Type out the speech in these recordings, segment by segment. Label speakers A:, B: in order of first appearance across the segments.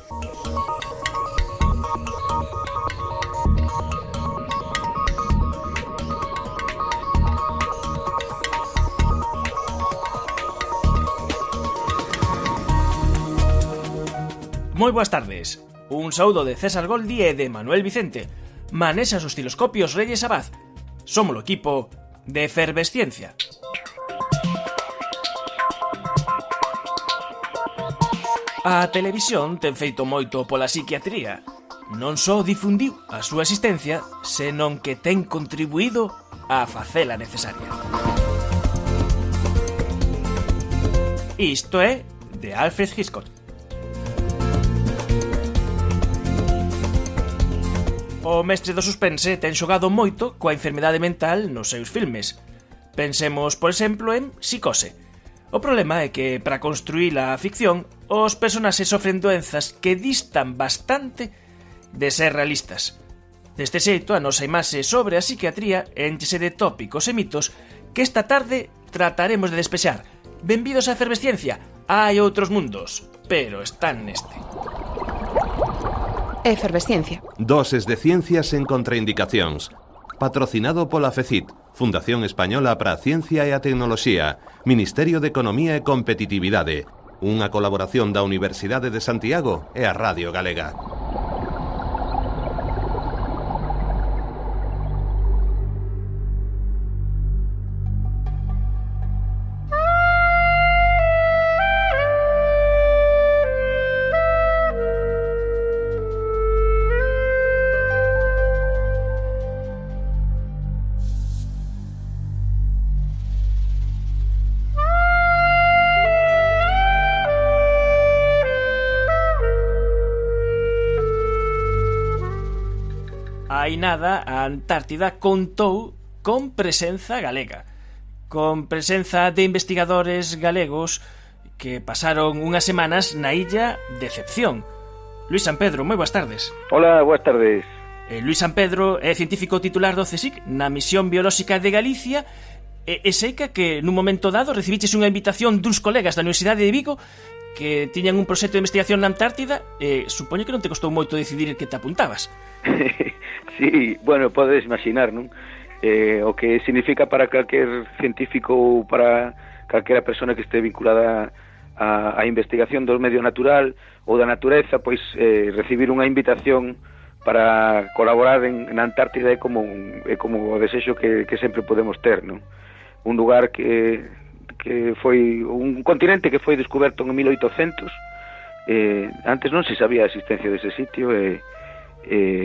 A: Moi boas tardes. Un saúdo de César Goldi e de Manuel Vicente. Manexa os osciloscopios Reyes Abad. Somos o equipo de Efervesciencia. A televisión ten feito moito pola psiquiatría. Non só difundiu a súa existencia, senón que ten contribuído a facela necesaria. Isto é de Alfred Hitchcock. O mestre do suspense ten xogado moito coa enfermidade mental nos seus filmes. Pensemos, por exemplo, en Psicose. O problema é que, para construir a ficción, os personaxes sofren doenzas que distan bastante de ser realistas. Deste xeito, a nosa imaxe sobre a psiquiatría énchese de tópicos e mitos que esta tarde trataremos de despexar. Benvidos á Efervesciencia. Hai outros mundos, pero están neste.
B: Efervesciencia.
C: Doses de ciencias en contraindicacións. Patrocinado pola FECIT, Fundación Española para a Ciencia e a Tecnoloxía, Ministerio de Economía e Competitividade, unha colaboración da Universidade de Santiago e a Radio Galega.
A: Hai nada, a Antártida contou con presenza galega, con presenza de investigadores galegos que pasaron unhas semanas na illa Decepción. Luís Sampedro, moi boas tardes.
D: Hola, boas tardes.
A: Luís Sampedro é científico titular do CSIC na Misión Biolóxica de Galicia e seica que nun momento dado recibiches unha invitación duns colegas da Universidade de Vigo que tiñan un proxecto de investigación na Antártida e supoño que non te costou moito decidir que te apuntabas.
D: Sí, bueno, podes imaginar, non? O que significa para calquer científico ou para calquera persona que este vinculada a investigación do medio natural ou da natureza, pois recibir unha invitación para colaborar na Antártida é como o desexo que sempre podemos ter, non? Un lugar que foi un continente que foi descoberto en 1800, antes non se sabía a existencia dese sitio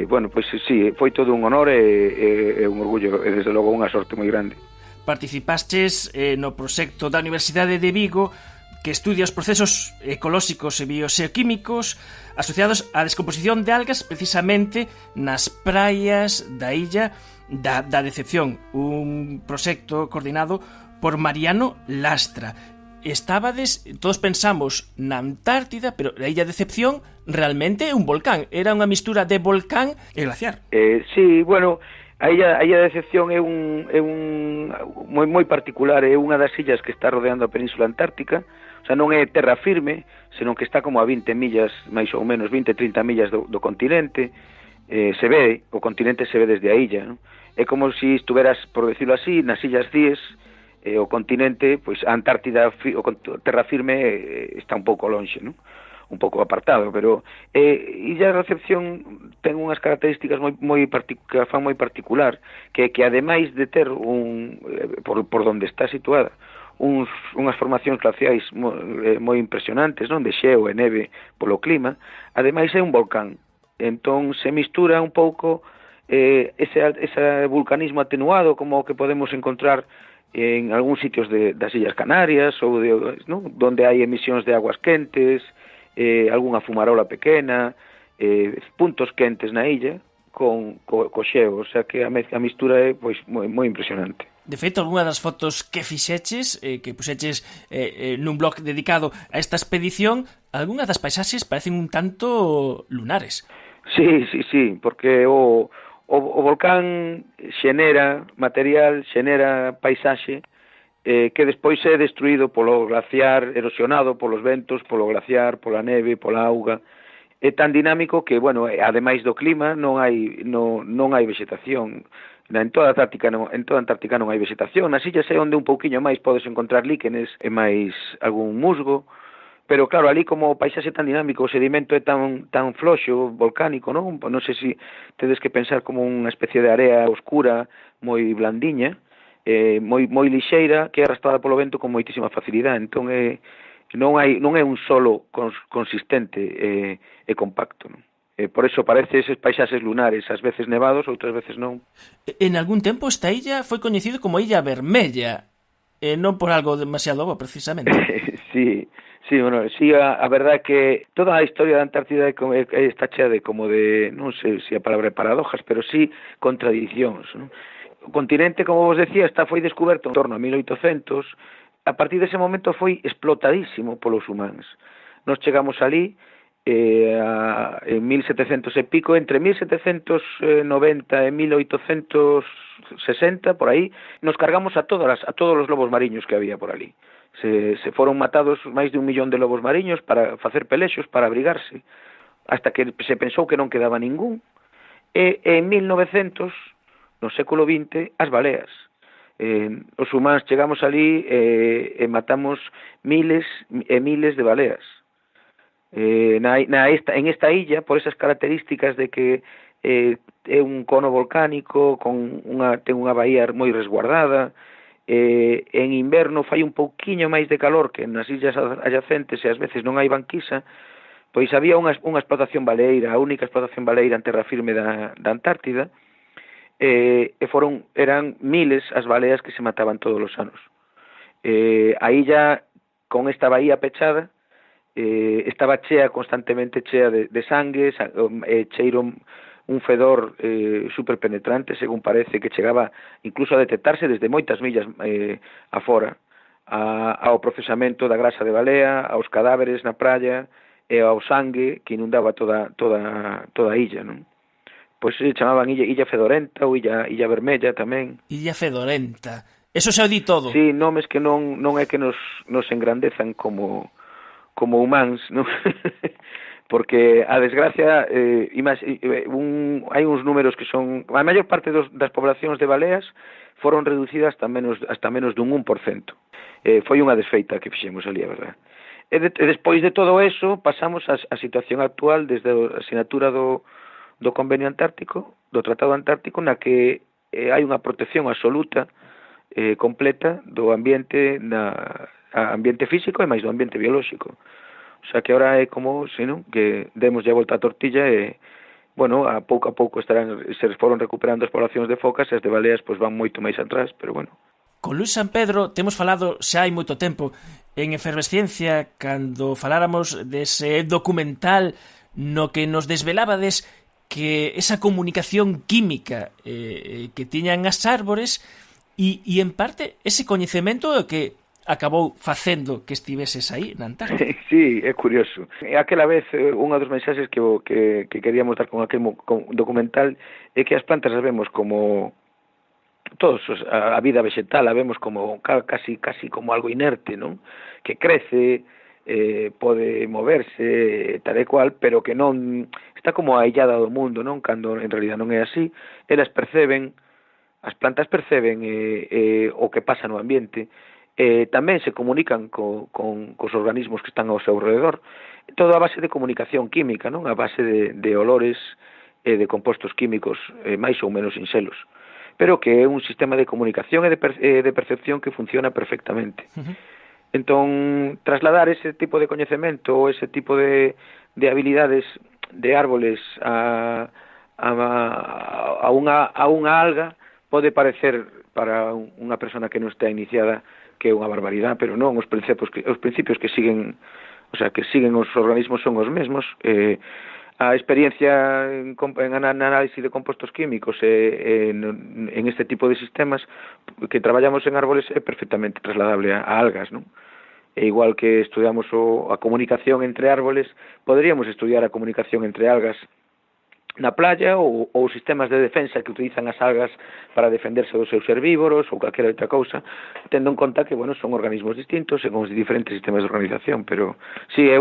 D: bueno, pois sí, foi todo un honor e un orgullo e desde logo unha sorte moi grande.
A: Participastes no proxecto da Universidade de Vigo que estudia os procesos ecolóxicos e bioxeoquímicos asociados á descomposición de algas precisamente nas praias da illa da Decepción, un proxecto coordinado por Mariano Lastra. Estábades, todos pensamos na Antártida, pero a illa Decepción realmente é un volcán, era unha mistura de volcán e glaciar.
D: Sí, bueno, a illa Decepción é moi particular, é unha das illas que está rodeando a Península Antártica, o sea, non é terra firme, senón que está como a 20 millas, máis ou menos 20-30 millas do continente, se ve, o continente se ve desde a illa, non? É como se estuveras, por decirlo así, nas illas Cíes, o continente, pois a Antártida, terra firme, está un pouco lonxe, non? Un pouco apartado, pero Illa de Decepción ten unhas características que a fan moi particular, que ademais de ter por onde está situada unhas formacións glaciais moi impresionantes, non, de xeo e neve polo clima, ademais é un volcán. Entón se mistura un pouco ese vulcanismo atenuado como o que podemos encontrar en algúns sitios das Illas Canarias ou ¿no? Donde hai emisións de aguas quentes, algunha fumarola pequena, puntos quentes na illa co xeo, o sea que a mistura é pois moi impresionante.
A: De feito, algunha das fotos que fixeches, que puxeches nun blog dedicado a esta expedición, algunha das paisaxes parecen un tanto lunares.
D: Sí, porque o volcán xenera material, xenera paisaxe que despois é destruído polo glaciar, erosionado polos ventos, polo glaciar, pola neve, pola auga, é tan dinámico que, bueno, ademais do clima non hai vegetación. En toda a Antártica non hai vegetación. Nas illas é onde un pouquiño máis podes encontrar líquenes e máis algún musgo, pero claro, ali como o paisaxe tan dinámico, o sedimento é tan floxo, volcánico, non? Non sei se tedes que pensar como unha especie de area oscura, moi blandiña, moi lixeira, que é arrastrada polo vento con moitísima facilidade. Entón non é un solo consistente e compacto, non? Por eso parece eses paisaxes lunares, ás veces nevados, outras veces non.
A: En algún tempo esta illa foi coñecido como Illa Vermella, non por algo demasiado bo, precisamente.
D: Sí, bueno, sí, a verdade é que toda a historia da Antártida está chea de non sei se a palabra é paradojas, pero sí contradicións, non? O continente, como vos decía, foi descoberto en torno a 1800. A partir dese momento foi explotadísimo polos humanos. Nos chegamos ali en 1700 e pico, entre 1790 e 1860, por aí, nos cargamos a todos os lobos mariños que había por ali. Se foron matados máis de 1 millón de lobos mariños para facer pelexos, para abrigarse, hasta que se pensou que non quedaba ningún. E en 1900, no século XX, as baleas. Os humanos chegamos ali e matamos miles e miles de baleas. En esta illa, por esas características de que é un cono volcánico, ten unha bahía moi resguardada, en inverno fai un pouquiño máis de calor que nas illas adyacentes e ás veces non hai banquisa, pois había unha explotación baleeira, a única explotación baleeira en terra firme da Antártida, eran miles as baleas que se mataban todos os anos. A illa, con esta bahía pechada, estaba constantemente chea de sangue, cheiro un fedor super penetrante, según parece, que chegaba incluso a detectarse desde moitas millas afora, ao procesamento da grasa de balea, aos cadáveres na praia e ao sangue que inundaba toda a illa, non? Pois se chamaban Illa Fedorenta ou Illa Vermella tamén.
A: Illa Fedorenta. Eso se o di todo.
D: Sí, nomes que non é que nos engrandezan como humanos, non? Porque a desgracia hai uns números que son a maior parte das poblacións de baleas foron reducidas hasta menos dun 1%. Foi unha desfeita que fixemos ali, a verdade. E despois de todo eso pasamos á situación actual desde a asinatura do Convenio Antártico, do Tratado Antártico, na que hai unha protección absoluta completa do ambiente ambiente físico e máis do ambiente biolóxico. O sea que ahora é como, que demos ya volta a tortilla e, bueno, a pouco se foron recuperando as poblacións de focas e as de baleas pois van moito máis atrás, pero bueno.
A: Con Luis San Pedro temos falado xa hai moito tempo en Efervesciencia cando faláramos dese documental no que nos desvelábades que esa comunicación química que tiñan as árbores e en parte ese coñecemento que acabou facendo que estiveses aí na Antártida.
D: Sí, é curioso. Aquela vez, unha dos mensaxes que queríamos dar con aquel documental é que as plantas as vemos como todos a vida vegetal, a vemos como casi como algo inerte, non? Que crece, pode moverse, tal e cual, pero que non está como aillada do mundo, non? Cando en realidad non é así. As plantas perceben o que pasa no ambiente, tamén se comunican cos organismos que están ao seu redor, todo a base de comunicación química, non? A base de olores e de compostos químicos máis ou menos sinxelos, pero que é un sistema de comunicación e de percepción que funciona perfectamente. Entón, trasladar ese tipo de coñecemento ou ese tipo de habilidades de árboles a unha alga pode parecer para unha persona que non está iniciada que é unha barbaridade, pero non, os principios que siguen, o sea, que siguen os organismos son os mesmos. A experiencia en análisis de compostos químicos en este tipo de sistemas que traballamos en árboles é perfectamente trasladable a algas, non? E igual que estudiamos a comunicación entre árboles, poderíamos estudiar a comunicación entre algas na playa ou sistemas de defensa que utilizan as algas para defenderse dos seus herbívoros ou calquera outra cousa, tendo en conta que, bueno, son organismos distintos e con diferentes sistemas de organización, pero sí, é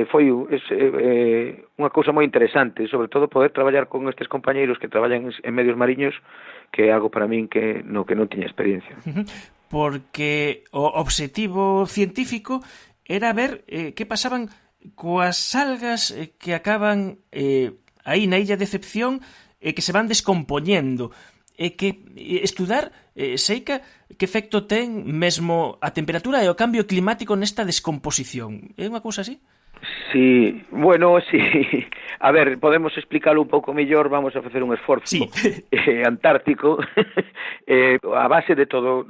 D: foi unha cousa moi interesante, sobre todo poder traballar con estes compañeiros que traballan en medios mariños, que é algo para min que non tiña experiencia.
A: Porque o obxectivo científico era ver que pasaban coas algas que acaban aí na Illa de Decepción e que se van descompoñendo, e que estudar seica que efecto ten mesmo a temperatura e o cambio climático nesta descomposición. É unha cousa así?
D: Sí, bueno, sí. A ver, podemos explicarlo un pouco mellor, vamos a facer un esforzo
A: sí.
D: Antártico. A base de todo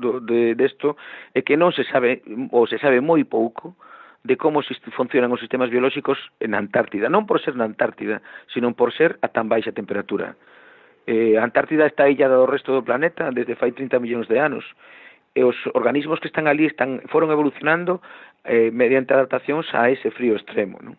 D: desto é que non se sabe, ou se sabe moi pouco, de como funcionan os sistemas biolóxicos en Antártida, non por ser na Antártida, sino por ser a tan baixa temperatura. A Antártida está illada do resto do planeta desde fai 30 millóns de anos, e os organismos que están ali foron evolucionando mediante adaptacións a ese frío extremo, non?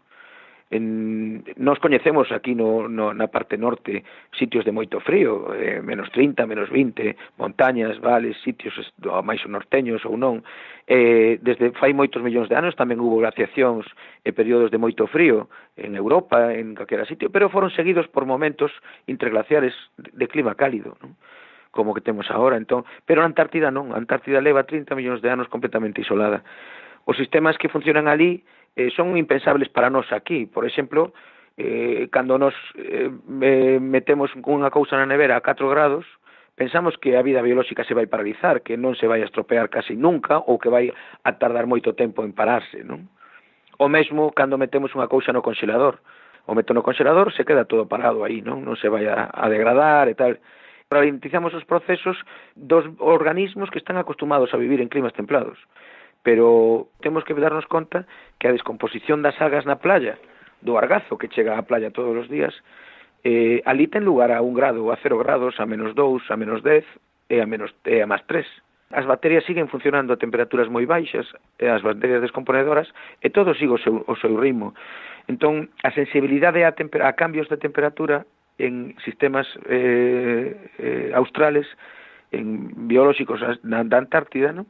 D: Nós coñecemos aquí na parte norte sitios de moito frío, menos 30, menos 20, montañas, vales, sitios máis norteños ou non. Desde fai moitos millóns de anos tamén hubo glaciacións e períodos de moito frío en Europa, en calquera sitio, pero foron seguidos por momentos interglaciares de clima cálido, non? Como que temos agora, entón. Pero a Antártida non, a Antártida leva 30 millóns de anos completamente isolada. Os sistemas que funcionan ali son impensables para nós aquí. Por exemplo, cando nos metemos unha cousa na nevera a 4 grados, pensamos que a vida biolóxica se vai paralizar, que non se vai a estropear casi nunca, ou que vai a tardar moito tempo en pararse, non? O mesmo cando metemos unha cousa no congelador. O meto no congelador, se queda todo parado aí, non? Non se vai a degradar e tal. Ralentizamos os procesos dos organismos que están acostumados a vivir en climas templados. Pero temos que darnos conta que a descomposición das algas na playa, do argazo que chega á playa todos os días, ali ten lugar a 1 grado, a 0 grados, a menos 2, a menos 10 e a máis 3. As bacterias siguen funcionando a temperaturas moi baixas, as bacterias descomponedoras, e todo sigue o seu ritmo. Entón, a sensibilidade a cambios de temperatura en sistemas australes, en biolóxicos da Antártida, non?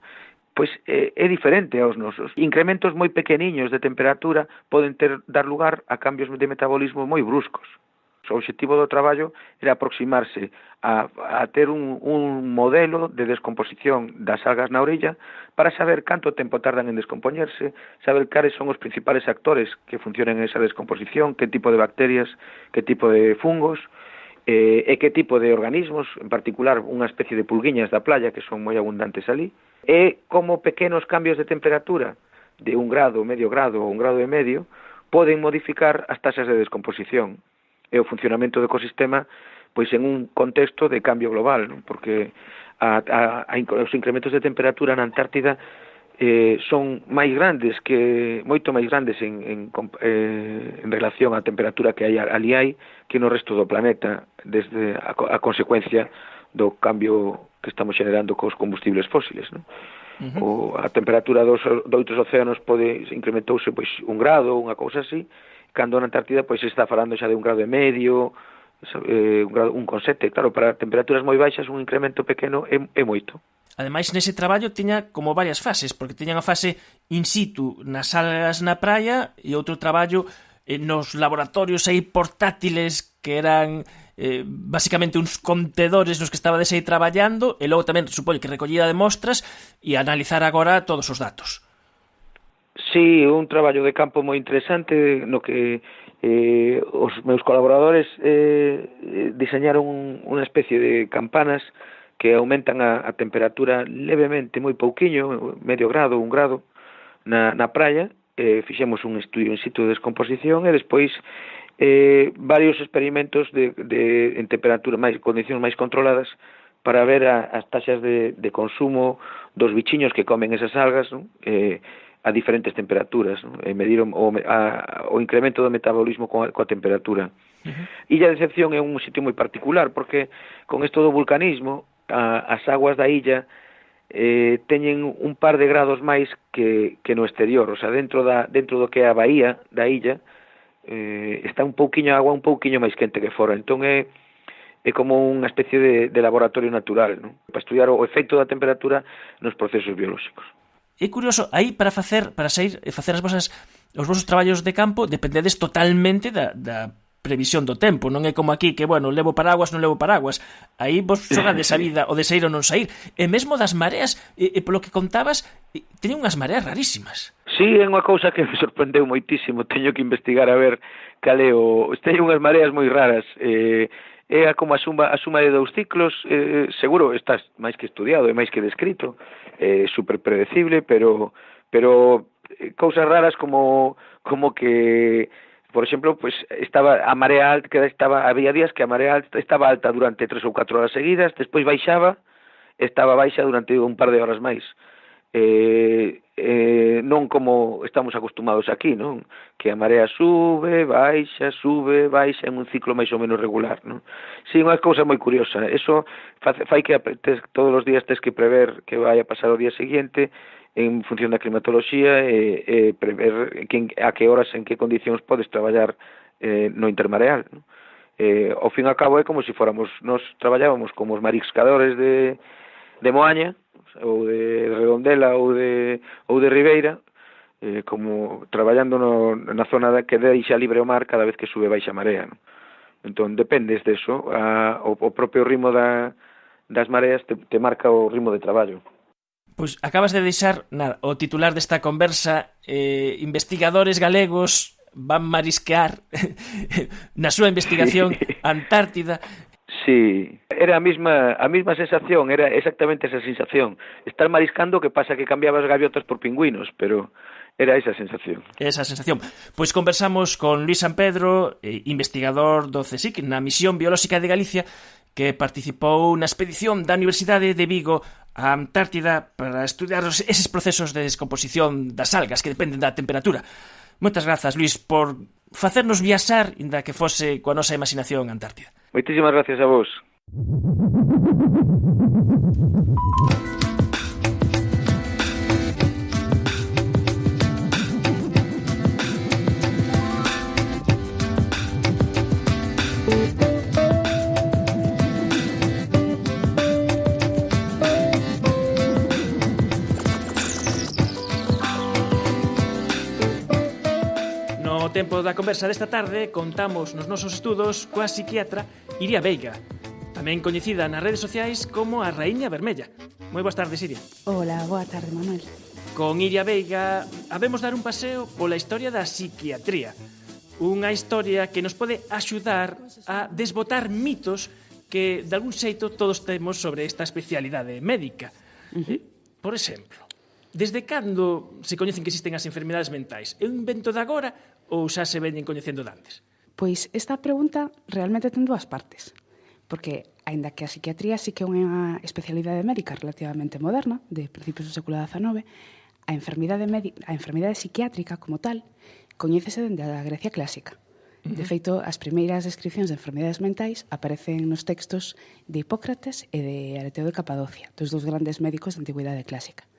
D: Pois é diferente aos nosos. Incrementos moi pequeniños de temperatura poden dar lugar a cambios de metabolismo moi bruscos. O obxectivo do traballo era aproximarse a ter un modelo de descomposición das algas na orilla para saber canto tempo tardan en descompoñerse, saber cales son os principales actores que funcionan en esa descomposición, que tipo de bacterias, que tipo de fungos, e que tipo de organismos, en particular unha especie de pulguiñas da playa que son moi abundantes ali, e como pequenos cambios de temperatura de 1 grado, medio grado ou 1 grado e medio poden modificar as taxas de descomposición e o funcionamento do ecosistema pois en un contexto de cambio global, non? Porque os incrementos de temperatura na Antártida son máis grandes moito máis grandes en relación á temperatura que ali que no resto do planeta, desde a consecuencia do cambio que estamos generando cos combustibles fósiles, non? A temperatura dos outros océanos incrementouse pois 1 grado, unha cousa así, cando na Antártida pois se está falando xa de 1 grado e medio, 1,7, claro, para temperaturas moi baixas un incremento pequeno é moito.
A: Ademais, nese traballo tiña como varias fases, porque tiñan a fase in situ nas algas na praia e outro traballo nos laboratorios aí portátiles que eran basicamente uns contedores nos que estabades aí traballando, e logo tamén supoño que recollida de mostras e analizar agora todos os datos.
D: Sí, un traballo de campo moi interesante no que os meus colaboradores diseñaron unha especie de campanas que aumentan a temperatura levemente, moi pouquiño, medio grado, 1 grado, na praia. Fixemos un estudio in situ de descomposición e despois varios experimentos en temperatura condicións máis controladas para ver as taxas de consumo dos bichiños que comen esas algas, non? A diferentes temperaturas, non? E mediron o incremento do metabolismo coa temperatura. Illa de Decepción é un sitio moi particular porque con isto do vulcanismo as aguas da illa teñen un par de grados máis que no exterior, o sea, dentro do que é a bahía da illa está un pouquiño agua un pouquiño máis quente que fora, entón é como unha especie de laboratorio natural, non? Para estudiar o efecto da temperatura nos procesos biolóxicos.
A: É curioso, aí para facer as vosas os vosos traballos de campo dependedes totalmente da previsión do tempo, non é como aquí que, bueno, levo paraguas, non levo paraguas. Aí vos xogades a vida o de sair ou non sair. E mesmo das mareas, polo que contabas, teñen unhas mareas rarísimas.
D: Sí, é unha cousa que me sorprendeu moitísimo, teño que investigar a ver cal é o... Teño unhas mareas moi raras, é como a suma de 2 ciclos, seguro estás máis que estudiado e máis que descrito, super predecible, pero cousas raras como que, por exemplo, pues estaba a marea alta, había días que a marea alta estaba alta durante 3 ou 4 horas seguidas, despois baixaba, estaba baixa durante un par de horas máis. Non como estamos acostumados aquí, non? Que a marea sube, baixa en un ciclo máis ou menos regular, non? Si, unha cousa moi curiosa. Eso fai que todos os días tes que prever que vai a pasar o día seguinte en función da climatoloxía e prever a que horas, en que condicións podes traballar no intermareal, non? Ao fin e ao cabo é como se nós traballábamos como os mariscadores de Moaña, ou de Redondela ou de Ribeira, como traballando na zona que deixa libre o mar cada vez que sube baixa marea, non? Entón dependes deso, o propio ritmo das mareas te marca o ritmo de traballo.
A: Pois acabas de deixar o titular desta conversa, investigadores galegos van marisquear na súa investigación Antártida.
D: Sí, era a mesma sensación, era exactamente esa sensación. Estar mariscando, que pasa que cambiabas gaviotas por pingüinos, pero era esa sensación.
A: Esa sensación. Pois conversamos con Luís San Pedro, investigador do CSIC na Misión Biolóxica de Galicia, que participou na expedición da Universidade de Vigo a Antártida para estudiar eses procesos de descomposición das algas que dependen da temperatura. Moitas grazas, Luís, por facernos viaxar, inda que fose coa nosa imaginación Antártida.
D: Moitísimas gracias a vos.
A: No tempo da conversa desta tarde contamos nos nosos estudos coa psiquiatra Iria Veiga, tamén coñecida nas redes sociais como a Raíña Vermella. Moi boas tardes, Iria.
B: Hola, boa tarde, Manuel.
A: Con Iria Veiga habemos dar un paseo pola historia da psiquiatría, unha historia que nos pode axudar a desbotar mitos que, de algún xeito, todos temos sobre esta especialidade médica. Por exemplo, desde cando se coñecen que existen as enfermidades mentais? É un invento de agora ou xa se veñen coñecendo de antes?
B: Pois esta pregunta realmente ten dúas partes, porque, aínda que a psiquiatría sí que é unha especialidade médica relativamente moderna, de principios do século XIX, a enfermidade psiquiátrica como tal coñécese dende a Grecia clásica. De feito, as primeiras descripcións de enfermidades mentais aparecen nos textos de Hipócrates e de Areteo de Capadocia, dos dous grandes médicos da antigüidade clásica,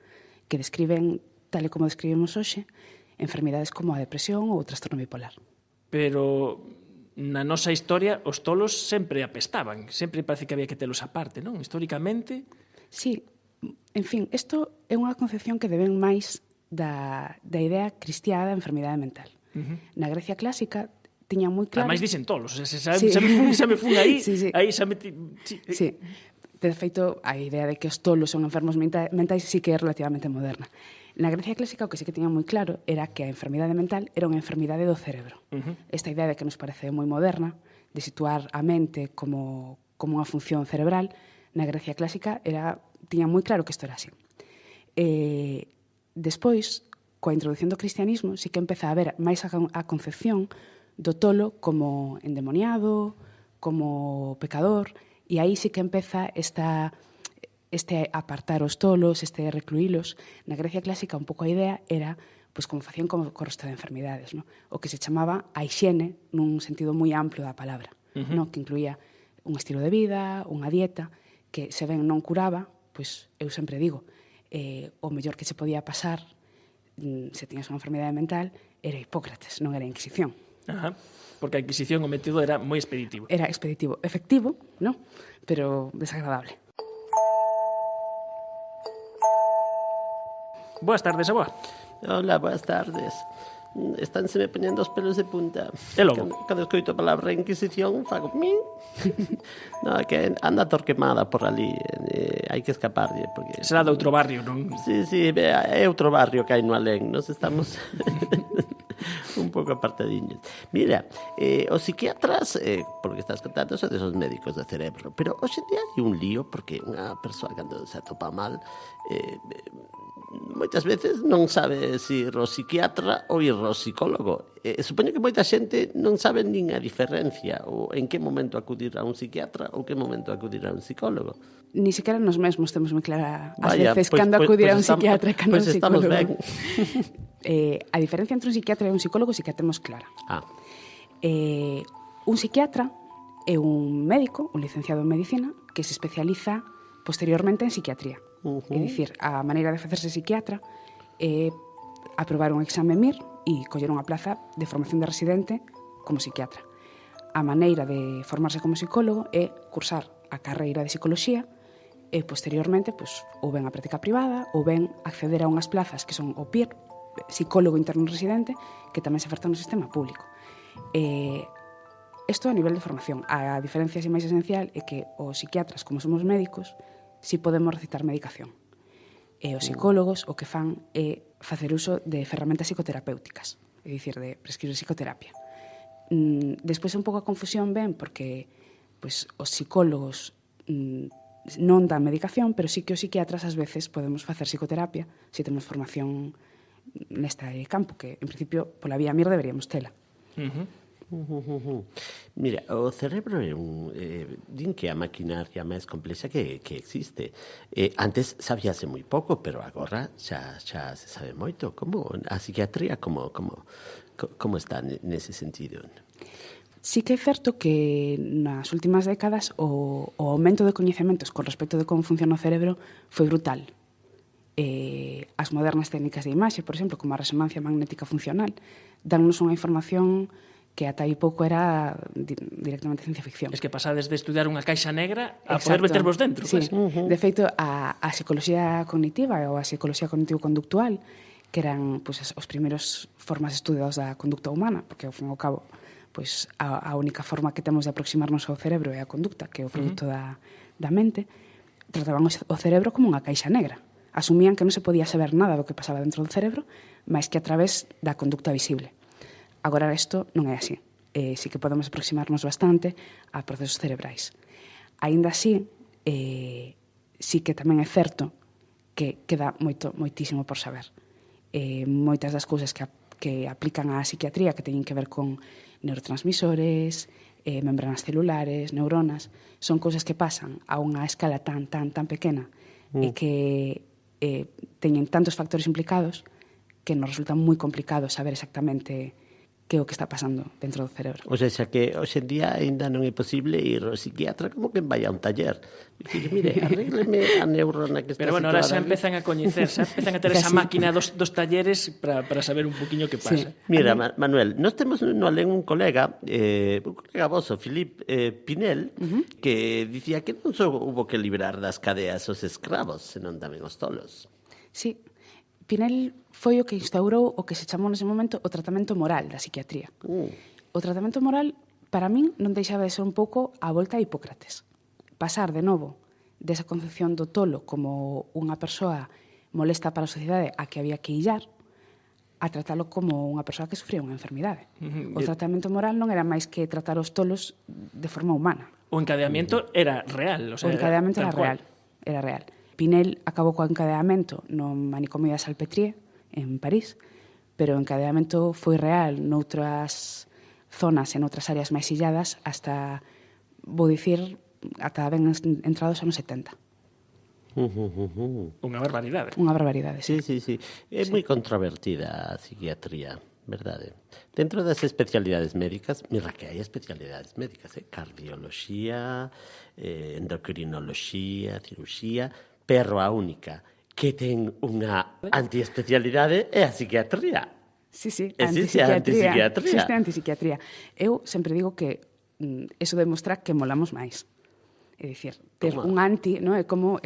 B: que describen, tal e como describimos hoxe, enfermidades como a depresión ou o trastorno bipolar.
A: Pero na nosa historia os tolos sempre apestaban, sempre parece que había que telos aparte, non? Históricamente...
B: Sí, en fin, isto é unha concepción que deben máis da idea cristiá da enfermidade mental. Na Grecia clásica tiña moi claro...
A: Ademais dicen tolos, xa me fun aí,
B: sí.
A: aí xa me...
B: Sí. De feito, a idea de que os tolos son enfermos mentais sí que é relativamente moderna. Na Grecia clásica o que sí que tiña moi claro era que a enfermidade mental era unha enfermidade do cerebro. Esta idea de que nos parece moi moderna, de situar a mente como unha función cerebral, na Grecia clásica tiña moi claro que isto era así. Despois, coa introducción do cristianismo, sí que empeza a haber máis a concepción do tolo como endemoniado, como pecador, e aí sí que empeza este apartar os tolos, este recluílos. Na Grecia clásica un pouco a idea era pois como facían co resto de enfermidades, no? O que se chamaba a hixiene nun sentido moi amplo da palabra, no? Que incluía un estilo de vida, unha dieta, que se ben non curaba, pois eu sempre digo, o mellor que se podía pasar se tiñas unha enfermidade mental era Hipócrates, non era a Inquisición.
A: Ajá. Porque a Inquisición o método era moi expeditivo.
B: Era expeditivo, efectivo, ¿no? Pero desagradable.
A: Boas tardes, aboa.
E: Hola, boas tardes. Estánse me poñendo os pelos de punta.
A: E logo?
E: Cando escoito a palabra Inquisición, fago min. No, que anda torquemada por ali. Hai que escaparlle. Porque...
A: Será de outro barrio, non?
E: Sí, é outro barrio que hai no alén. Nos estamos un pouco apartadiños. Mira, os psiquiatras, porque estás contando, son desos médicos do cerebro, pero hoxe en día hai un lío porque unha persoa cando se atopa mal moitas veces non sabe se ir ao psiquiatra ou ir ao psicólogo. Supoño que moita xente non sabe nin a diferencia ou en que momento acudir a un psiquiatra ou que momento acudir a un psicólogo.
B: Ni sequera nos mesmos temos moi clara as veces cando acudir a un psiquiatra e cando a un
E: estamos
B: psicólogo.
E: ben.
B: A diferencia entre un psiquiatra e un psicólogo sí que a temos clara. Un psiquiatra é un médico, un licenciado en medicina, que se especializa posteriormente en psiquiatría. É dicir, a maneira de facerse psiquiatra é aprobar un exame MIR e coller unha plaza de formación de residente como psiquiatra. A maneira de formarse como psicólogo é cursar a carreira de psicoloxía e posteriormente, pois, ou ben a práctica privada ou ben acceder a unhas plazas que son o PIR, psicólogo interno residente, que tamén se oferta no sistema público. Isto a nivel de formación. A diferencia máis esencial é que os psiquiatras, como somos médicos, si podemos recitar medicación. E os psicólogos o que fan é facer uso de ferramentas psicoterapéuticas, é dicir, de prescribir psicoterapia. Despois é un pouco a confusión ben porque pois, os psicólogos non dan medicación, pero sí que os psiquiatras ás veces podemos facer psicoterapia se temos formación neste campo, que en principio pola vía MIR deberíamos tela.
E: Mira, o cerebro é din que a maquinaria máis complexa que existe. Antes sabíase moi pouco, pero agora xa se sabe moito. Como a psiquiatría como está nese sentido?
B: Sí que é certo que nas últimas décadas o aumento de coñecementos con respecto de como funciona o cerebro foi brutal. As modernas técnicas de imaxe, por exemplo, como a resonancia magnética funcional, dannos unha información que ata aí pouco era directamente ciencia ficción.
A: Es que pasades de estudiar unha caixa negra a poder metervos dentro.
B: Sí.
A: Pues.
B: De feito, a psicoloxía cognitiva ou a psicoloxía cognitivo-conductual, que eran pues, os primeiros formas estudiados da conducta humana, porque ao fin e ao cabo pues, a única forma que temos de aproximarnos ao cerebro é a conducta, que é o produto da mente, trataban o cerebro como unha caixa negra. Asumían que non se podía saber nada do que pasaba dentro do cerebro, máis que a través da conducta visible. Agora isto non é así. Sí que podemos aproximarnos bastante a procesos cerebrais. Aínda así, sí que tamén é certo que queda moitísimo por saber. Moitas das cousas que aplican á psiquiatría, que teñen que ver con neurotransmisores, membranas celulares, neuronas, son cousas que pasan a unha escala tan pequena e que teñen tantos factores implicados que nos resulta moi complicado saber exactamente que é o que está pasando dentro do cerebro.
E: O sea, xa que hoxe en día ainda non é posible ir ao psiquiatra como que vai a un taller. Dicir, mire, arrégleme a neurona que está
A: pero bueno, ahora xa empezan a coñecer, xa empezan a ter esa máquina dos talleres para saber un poquinho que pasa.
E: Sí. Mira, Manuel, nós temos no alén un colega voso, Filip Pinel, que dicía que non só hubo que librar das cadeas os escravos, senón tamén os tolos.
B: Sí, Pinel foi o que instaurou o que se chamou nese momento o tratamento moral da psiquiatría. O tratamento moral, para min, non deixaba de ser un pouco a volta a Hipócrates. Pasar de novo desa concepción do tolo como unha persoa molesta para a sociedade a que había que illar, a tratalo como unha persoa que sufría unha enfermidade. O tratamento moral non era máis que tratar os tolos de forma humana.
A: O encadeamento era real. O sea,
B: o encadeamento era real. Pinel acabou co encadeamento no manicomio da Salpêtrière, en París, pero o encadeamento foi real noutras zonas, en outras áreas máis illadas, hasta, vou dicir, ata ben entrados anos 70.
A: Unha barbaridade.
B: Unha barbaridade,
E: sí. É moi controvertida a psiquiatría, verdade? Dentro das especialidades médicas, mira que hai especialidades médicas, cardioloxía, endocrinoloxía, cirurxía, pero a única que ten unha antiespecialidade é a psiquiatría.
B: Sí,
E: existe a antipsiquiatría.
B: Existe a antipsiquiatría. Eu sempre digo que eso demostra que molamos máis. É dicir, ter un anti, non? É como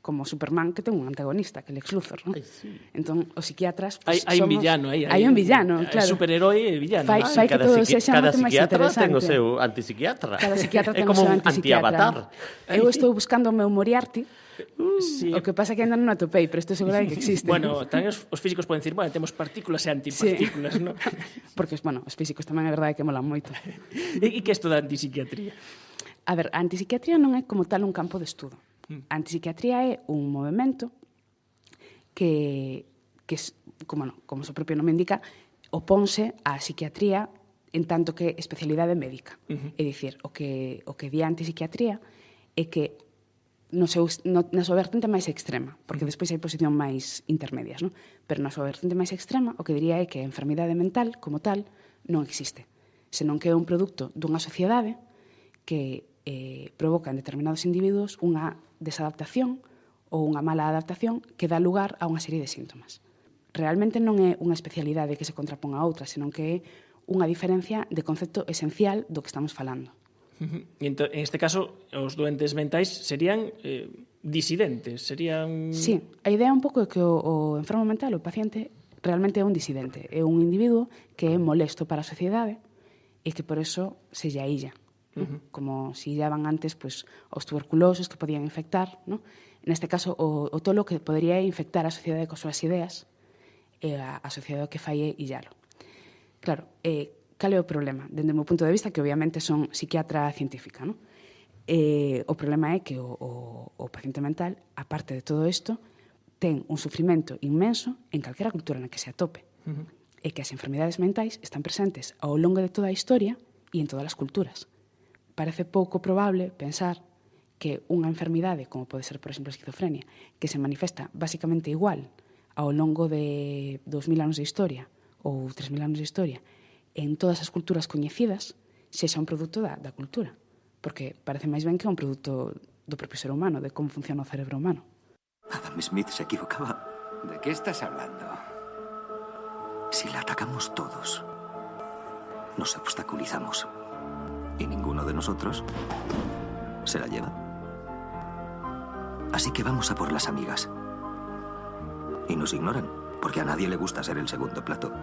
B: como Superman, que ten un antagonista, que é Lex Luthor, non?
E: Ai, sí.
B: Entón, os psiquiatras, pues,
A: Hai un villano aí.
B: Hai un villano, claro.
A: Superherói e villano.
B: Fai que todo sexa moito máis
E: psiquiatra
B: interesante.
E: ten o seu antipsiquiatra.
B: Cada psiquiatra
E: É
B: ten o
E: como
B: seu
E: un
B: antipsiquiatra.
E: antiavatar.
B: Eu estou buscando o meu Moriarty,
A: Sí.
B: o que pasa que ainda non o atopei, pero estou segura de que existe.
A: Bueno, tamén os físicos poden decir, bueno, temos partículas e antipartículas, non?
B: Porque, bueno, os físicos tamén é verdade que molan moito.
A: E que é isto da antipsiquiatría?
B: A ver, a antipsiquiatría non é como tal un campo de estudo. A antipsiquiatría é un movimento que como o seu propio nome indica, oponse á psiquiatría en tanto que especialidade médica. É dicir, o que di a antipsiquiatría é que na súa vertente máis extrema, porque despois hai posición máis intermedias, non? Pero na súa vertente máis extrema, o que diría é que a enfermidade mental, como tal, non existe, senón que é un produto dunha sociedade que provoca en determinados individuos unha desadaptación ou unha mala adaptación que dá lugar a unha serie de síntomas. Realmente non é unha especialidade que se contrapón a outra, senón que é unha diferencia de concepto esencial do que estamos falando.
A: E en este caso, os doentes mentais serían disidentes, serían...
B: Sí, a idea un pouco é que o enfermo mental, o paciente, realmente é un disidente, é un individuo que é molesto para a sociedade e que por eso se lle aílla. Como se illaban antes pues, os tuberculosos que podían infectar, ¿no? Neste caso, o tolo que podería infectar a sociedade coas súas ideas e a sociedade que fai é illalo. Claro, cal é o problema? Dende o meu punto de vista, que obviamente son psiquiatra científica, ¿no? O problema é que o paciente mental, aparte de todo isto, ten un sufrimento inmenso en calquera cultura na que se atope. E que as enfermidades mentais están presentes ao longo de toda a historia e en todas as culturas. Parece pouco probable pensar que unha enfermidade, como pode ser, por exemplo, a esquizofrenia, que se manifesta basicamente igual ao longo de 2000 anos de historia ou 3000 anos de historia en todas as culturas coñecidas, sexa un produto da cultura. Porque parece máis ben que é un produto do propio ser humano, de como funciona o cerebro humano.
F: Adam Smith se equivocaba.
G: ¿De qué estás hablando?
F: Si la atacamos todos, nos obstaculizamos. Y ninguno de nosotros se la lleva. Así que vamos a por las amigas. Y nos ignoran, porque a nadie le gusta ser el segundo plato.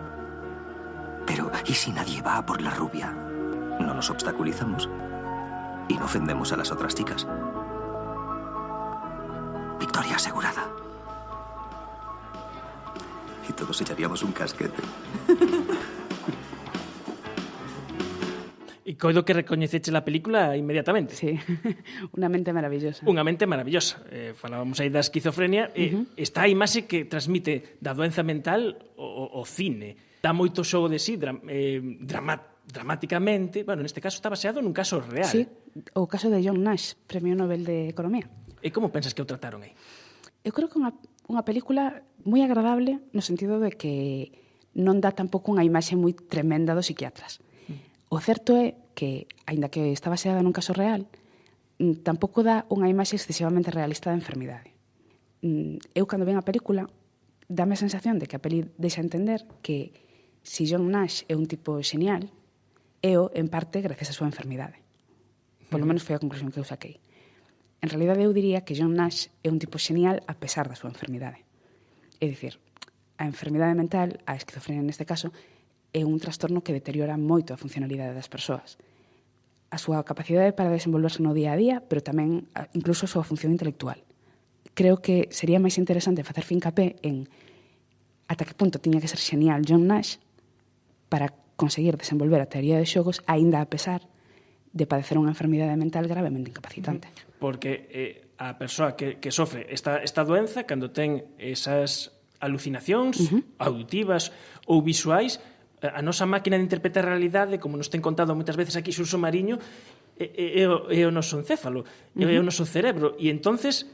F: Pero, ¿y si nadie va a por la rubia? No nos obstaculizamos y no ofendemos a las otras chicas. Victoria asegurada. Y todos echaríamos un casquete.
A: E coido que recoñeceche a película inmediatamente.
B: Sí, unha mente maravillosa.
A: Unha mente maravillosa. Falábamos aí da esquizofrenia. Está a imaxe que transmite da doenza mental o cine. Dá moito xogo de sí, dramáticamente. Bueno, neste caso está baseado nun caso real.
B: Sí, o caso de John Nash, Premio Nobel de Economía.
A: E como pensas que o trataron aí?
B: Eu creo que unha película moi agradable no sentido de que non dá tampouco unha imaxe moi tremenda dos psiquiatras. O certo é que, aínda que está baseada nun caso real, tampouco dá unha imaxe excesivamente realista da enfermidade. Eu, cando ven a película, dáme a sensación de que a peli deixa entender que si John Nash é un tipo xenial, é o, en parte, gracias á súa enfermidade. Por lo menos foi a conclusión que eu saquei. En realidade, eu diría que John Nash é un tipo xenial a pesar da súa enfermidade. É dicir, a enfermidade mental, a esquizofrenia neste caso, é un trastorno que deteriora moito a funcionalidade das persoas. A súa capacidade para desenvolverse no día a día, pero tamén incluso a súa función intelectual. Creo que sería máis interesante facer fincapé en ata que punto tiña que ser xenial John Nash para conseguir desenvolver a teoría de xogos aínda a pesar de padecer unha enfermidade mental gravemente incapacitante.
A: Porque a persoa que sofre esta doenza, cando ten esas alucinacións auditivas ou visuais, a nosa máquina de interpretar a realidade, como nos ten contado moitas veces aquí Xurxo Mariño, é o noso encéfalo, é o noso cerebro, e entonces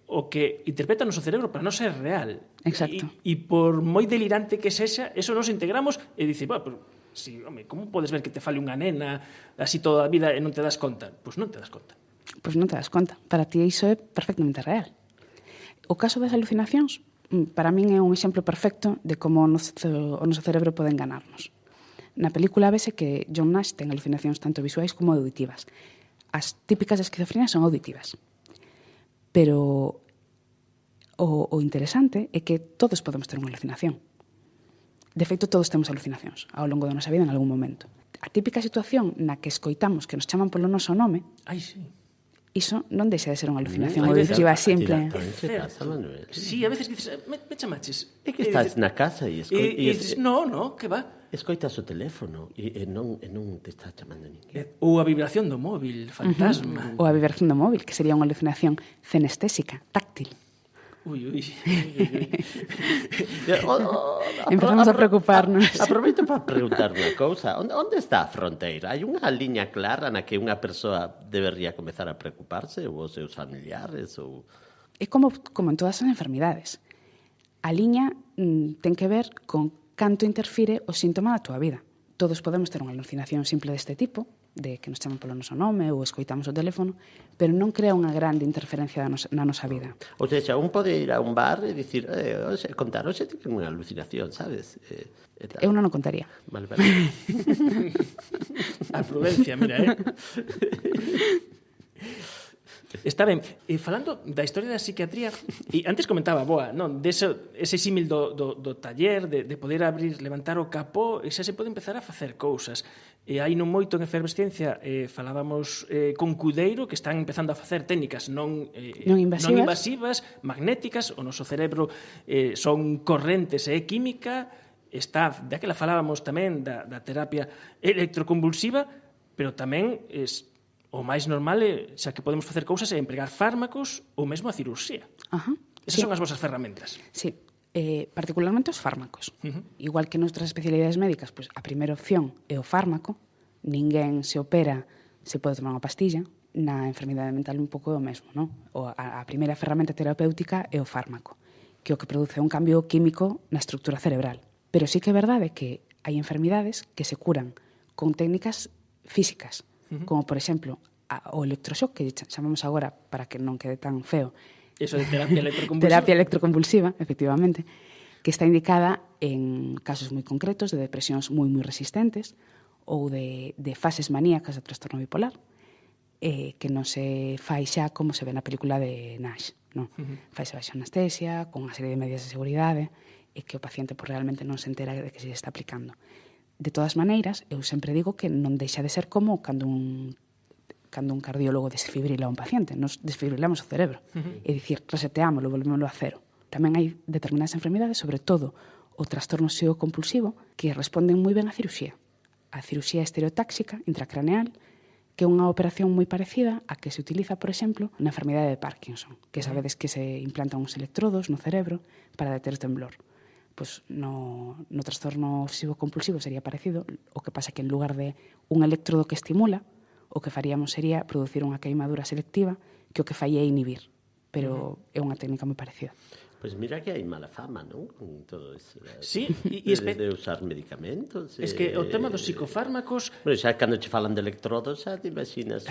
A: o que interpreta o noso cerebro para non ser real.
B: Exacto.
A: E por moi delirante que sexa, eso nos integramos e dice, pero si, home, como podes ver que te fale unha nena así toda a vida e non te das conta? Pois non te das conta.
B: Pois non te das conta. Para ti iso é perfectamente real. O caso das alucinacións, para min é un exemplo perfecto de como o noso cerebro pode enganarnos. Na película vese que John Nash ten alucinacións tanto visuais como auditivas. As típicas de esquizofrenia son auditivas. Pero o interesante é que todos podemos ter unha alucinación. De feito, todos temos alucinacións ao longo da nosa vida en algún momento. A típica situación na que escoitamos que nos chaman polo noso nome,
A: Ai, sí.
B: iso non deixa de ser unha alucinación
A: Hai veces-
B: auditiva simple.
E: ¿Qué pasa, Manuel?
A: Sí, a veces dices, me chamaches.
E: É que estás na casa e
A: E dices, no, que va.
E: escoitas o teléfono e non te está chamando ninguén.
A: Ou a vibración do móvil, fantasma.
B: Ou a vibración do móvil, que sería unha alucinación cenestésica, táctil.
A: Ui.
B: Empezamos a preocuparnos.
E: Aproveito para preguntar unha cousa. Onde está a fronteira? Hai unha liña clara na que unha persoa debería comezar a preocuparse ou os seus familiares ou...
B: É como en todas as enfermidades. A liña ten que ver con canto interfire o síntoma da túa vida. Todos podemos ter unha alucinación simple deste tipo, de que nos chaman polo noso nome ou escoitamos o teléfono, pero non crea unha grande interferencia na nosa vida.
E: Ou seja, un pode ir a un bar e dicir, contar, hoxe tengo unha alucinación, sabes?
B: Eu non o contaría.
E: Vale.
A: A prudencia, mira, Está ben, falando da historia da psiquiatría, e antes comentaba, ese símil do taller, de poder abrir, levantar o capó, e xa se pode empezar a facer cousas. E hai non moito en efervesciencia, falábamos con Cudeiro, que están empezando a facer técnicas non invasivas, magnéticas, o noso cerebro son correntes e química, está, daquela falábamos tamén da terapia electroconvulsiva, pero tamén o máis normal xa que podemos facer cousas é empregar fármacos ou mesmo a cirurxía. Esas son as vosas ferramentas.
B: Sí, particularmente os fármacos. Igual que noutras especialidades médicas, pois a primeira opción é o fármaco. Ninguén se opera se pode tomar unha pastilla. Na enfermidade mental un pouco é o mesmo, non? A primeira ferramenta terapéutica é o fármaco, que o que produce un cambio químico na estructura cerebral. Pero sí que é verdade que hai enfermidades que se curan con técnicas físicas, como, por exemplo, o electroshock, que chamamos agora para que non quede tan feo.
A: Eso de terapia electroconvulsiva.
B: Terapia electroconvulsiva, efectivamente, que está indicada en casos moi concretos de depresións moi resistentes ou de fases maníacas de trastorno bipolar, que non se fai xa como se ve na película de Nash. Non? Faise baixo anestesia, con unha serie de medidas de seguridade, e que o paciente realmente non se entera de que se está aplicando. De todas maneiras, eu sempre digo que non deixa de ser como cando un cardiólogo desfibrila a un paciente. Nos desfibrilamos o cerebro. É dicir, reseteámoslo, volvémoslo a cero. Tamén hai determinadas enfermidades, sobre todo o trastorno obsesivo-compulsivo, que responden moi ben á cirurxía. A cirurxía estereotáxica intracraneal, que é unha operación moi parecida a que se utiliza, por exemplo, na enfermidade de Parkinson, que sabedes que se implantan uns electrodos no cerebro para deter o temblor. Pois no trastorno obsesivo-compulsivo sería parecido, o que pasa que en lugar de un electrodo que estimula, o que faríamos sería producir unha queimadura selectiva que o que fai é inhibir, pero é unha técnica moi parecida.
E: Pois mira que hai mala fama, non? Con todo eso.
A: Sí,
E: de usar medicamentos.
A: Es que o tema dos psicofármacos...
E: Bueno, xa cando che falan de electrodos, xa te imaginas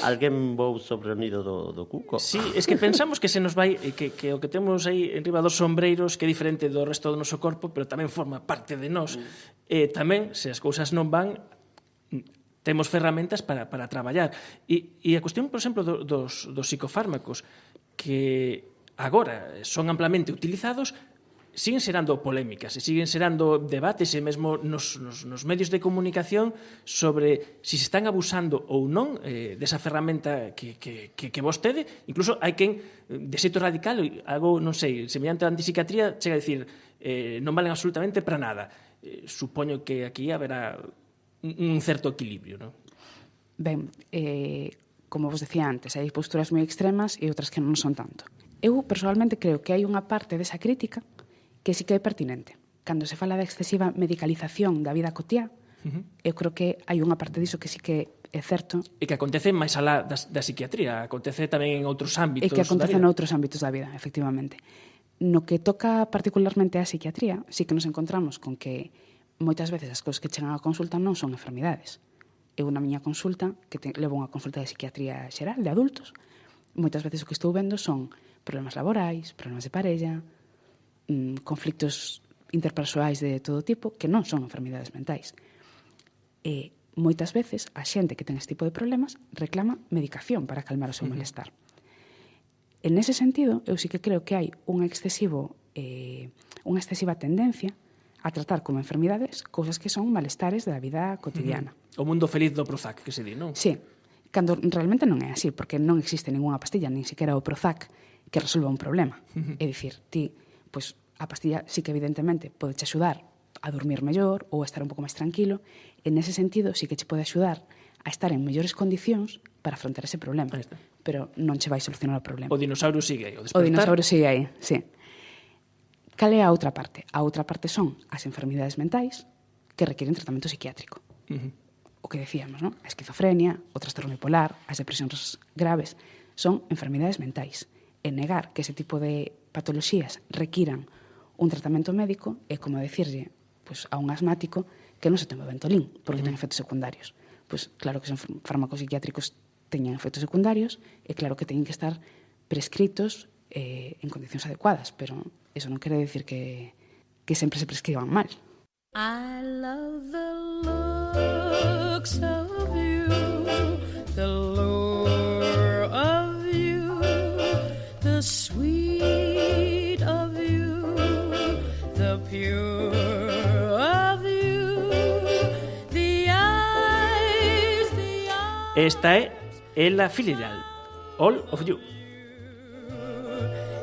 E: alguén vou sobre o nido do cuco.
A: Sí, es que pensamos que se nos vai que o que temos aí enriba dos sombreiros que é diferente do resto do noso corpo, pero tamén forma parte de nós. E tamén, se as cousas non van, temos ferramentas para traballar. E a cuestión, por exemplo, dos psicofármacos, que agora son amplamente utilizados, siguen serando polémicas e siguen serando debates e mesmo nos medios de comunicación sobre se están abusando ou non desa ferramenta que vos tede. Incluso hai quen, de xeito radical, algo, non sei, semellante a antipsiquiatría, chega a dicir non valen absolutamente para nada. Supoño que aquí haberá un certo equilibrio, non?
B: Ben, como vos decía antes, hai posturas moi extremas e outras que non son tanto. Eu, personalmente, creo que hai unha parte desa crítica que sí que é pertinente. Cando se fala da excesiva medicalización da vida cotiá, eu creo que hai unha parte diso que sí que é certo.
A: E que acontece máis alá da psiquiatría, acontece tamén en outros ámbitos.
B: E que acontece en outros ámbitos da vida, efectivamente. No que toca particularmente a psiquiatría, sí que nos encontramos con que moitas veces as cousas que chegan á consulta non son enfermidades. Eu na miña consulta, que levo unha consulta de psiquiatría xeral, de adultos, moitas veces o que estou vendo son problemas laborais, problemas de parella, conflictos interpersoais de todo tipo, que non son enfermidades mentais. E moitas veces a xente que ten este tipo de problemas reclama medicación para calmar o seu malestar. En ese sentido, eu sí que creo que hai unha excesiva tendencia a tratar como enfermidades cousas que son malestares da vida cotidiana.
A: O mundo feliz do Prozac, que se di, non?
B: Sí, cando realmente non é así, porque non existe ninguna pastilla, nin siquiera o Prozac, que resolva un problema. É dicir, ti, pois, a pastilla sí que evidentemente pode te axudar a dormir mellor ou a estar un pouco máis tranquilo. En ese sentido, sí que te pode axudar a estar en mellores condicións para afrontar ese problema. Pero non che vai solucionar o problema.
A: O dinosaurio sigue aí, o
B: O
A: despertar.
B: dinosaurio sigue aí, sí. Cal é a outra parte? A outra parte son as enfermidades mentais que requieren tratamento psiquiátrico. O que decíamos, non? A esquizofrenia, o trastorno bipolar, as depresións graves, son enfermidades mentais. E negar que ese tipo de patoloxías requiran un tratamento médico é como decirlle pois, a un asmático que non se tome Ventolin, porque ten efectos secundarios. Pois claro que son fármacos psiquiátricos teñen efectos secundarios e claro que teñen que estar prescritos en condicións adecuadas, pero eso non quere decir que sempre se prescriban mal.
G: I love the looks of you, the lure of you, the sweet of you, the pure of you, the eyes.
A: Esta é Ella Fitzgerald, All of You.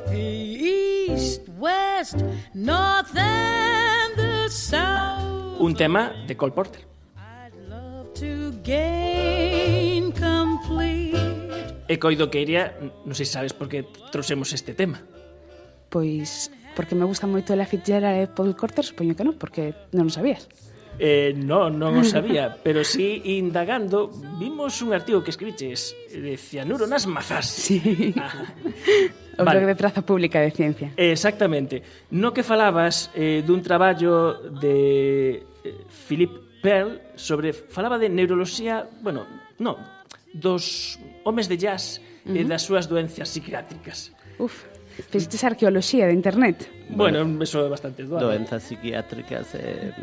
G: The east, west, north and the south.
A: Un tema de Cole Porter.
G: I'd love to gain complete.
A: E coido que iría, non sei se sabes por que trouxemos este tema.
B: Pois porque me gusta moito Ella Fitzgerald e Paul Corter, supoño que non, porque non o sabías.
A: Non o sabía, pero sí indagando vimos un artigo que escribiches de cianuro nas mazás.
B: Sí. O blog de Praza Pública de Ciencia.
A: Exactamente. No que falabas dun traballo de Philip Pearl falaba de neuroloxía, dos homes de jazz e das súas doencias psiquiátricas.
B: Uf, fixeches arqueoloxía de internet.
A: Bueno, eso é bastante doado.
E: Doenzas psiquiátricas e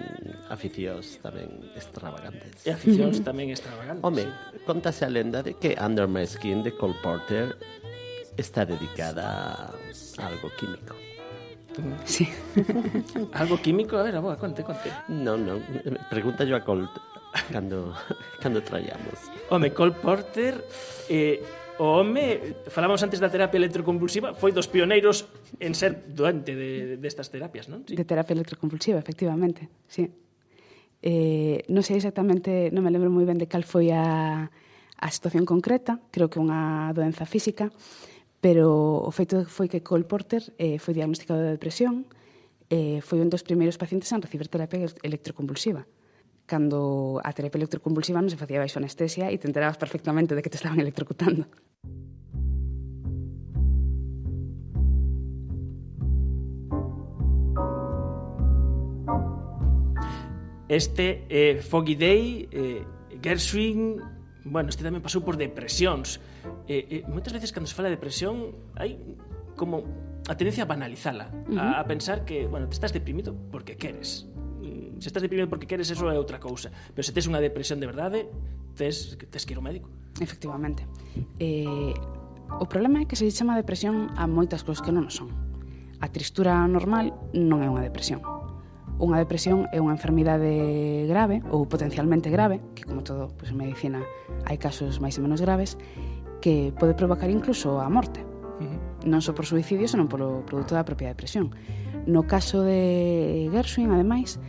E: aficións tamén extravagantes.
A: E aficións tamén extravagantes.
E: Home, contase a lenda de que Under My Skin de Cole Porter está dedicada a algo químico.
B: Sí.
A: Algo químico? A ver, boa, conte.
E: Non, pregunta yo a Cole cando traíamos.
A: Home, Cole Porter... O home, falamos antes da terapia electroconvulsiva, foi dos pioneiros en ser doente destas terapias, non? Sí.
B: De terapia electroconvulsiva, efectivamente, sí. Non sei exactamente, non me lembro moi ben de cal foi a situación concreta, creo que unha doenza física, pero o feito foi que Cole Porter foi diagnosticado de depresión, foi un dos primeiros pacientes en recibir terapia electroconvulsiva. Cando a terapia electroconvulsiva non se facía baixo anestesia e te enterabas perfectamente de que te estaban electrocutando.
A: Este Foggy Day, Gershwin, este tamén pasou por depresións. Moitas veces cando se fala de depresión hai como a tendencia a banalizala, a pensar que, te estás deprimido porque queres. Se estás deprimido porque queres, eso é outra cousa. Pero se tes unha depresión de verdade, tes que ir ao médico.
B: Efectivamente. O problema é que se chama depresión a moitas cousas que non o son. A tristura normal non é unha depresión. Unha depresión é unha enfermidade grave ou potencialmente grave, que como todo, en medicina hai casos máis e menos graves, que pode provocar incluso a morte. Non só por suicidio, senón polo produto da propia depresión. No caso de Gershwin, ademais,